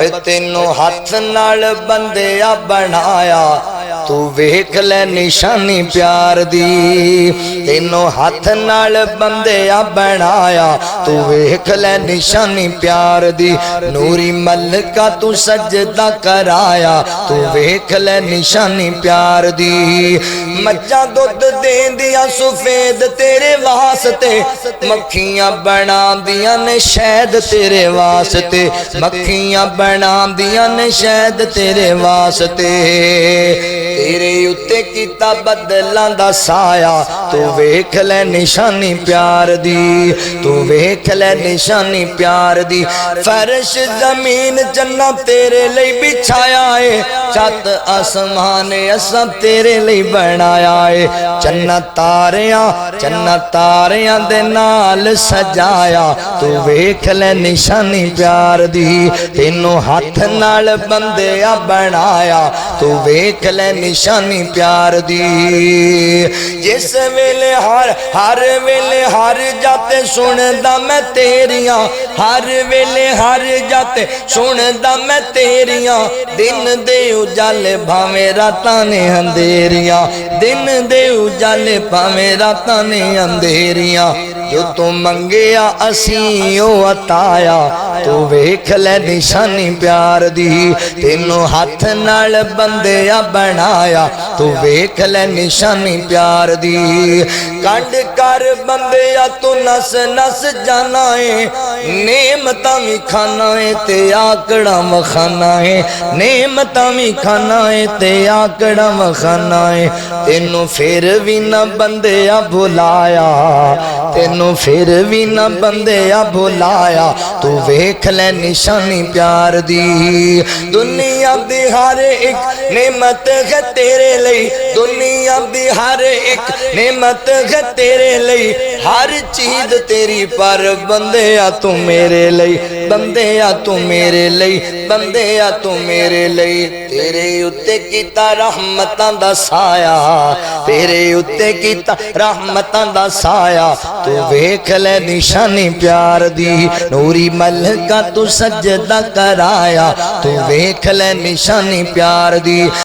तेनों हाथ नाल बंदिया बनाया तू वेख ले निशानी प्यार दी। तेनों हाथ नाल बंदिया बनाया तू वेख ले निशानी प्यार दी। नूरी मलका तू सजदा कराया तू वेख ले निशानी प्यार दी। मज्जा दुध देंदियां सुफेद तेरे वास्ते, मक्खियां बना दियां ने शहद तेरे वास्ते, मक्खियां बना दियां ने शहद तेरे वास्ते। तेरे उत्ते कीता बदलां दा साया तू वेख ले निशानी प्यार दी, तू वेख ले निशानी प्यार दी। फर्श जमीन जन्नत तेरे लिए बिछाया है, छत आसमान असां तेरे लिए बनाया है। जन्नत तारियां दे नाल सजाया तू वेख ले निशानी प्यार दी। तेनों हाथ नाल बंदिया बनाया तू वेख ले निशानी प्यार दी। जिस वेले हर वेले हर जाते सुनदा मैं तेरियां, हर वेले हर जाते सुनदा मैं तेरियां। दिन दे उजाले भावें रातां ने अंधेरियां, दिन दे उजाले भावें रातां ने अंधेरियां। जो तू मंगया असीं ओ अताया तू वेख ले निशानी प्यार दी। तेनों हाथ नाल बंदिया बनाया तू वेख ले निशानी प्यार दी। कंड कर बंदिया तू नस नस जाना है, नेमतां भी खाना है ते आकड़ा मखाना है, नेमतां भी खाना है ते आकड़ा मखाना है। तेनों फिर भी न बंदिया भुलाया, तेनों फिर भी न बंदिया भुलाया तू वेख ले निशानी प्यार दी। दुनिया दी हर एक नेमत है तेरे लिए, दुनिया दी हर एक नेमत है तेरे लिए। हर चीज तेरी पर बंदिया तू मेरे लिए, बंदिया तू मेरे लिए, बंदिया तू मेरे लिए। तेरे उत्ते कीता रहमतां दा साया, तेरे उत्ते कीता रहमतां दा साया तू वेख ले निशानी प्यार दी। नूरी मलका तू सजदा कराया तू वेख ले निशानी प्यार दी।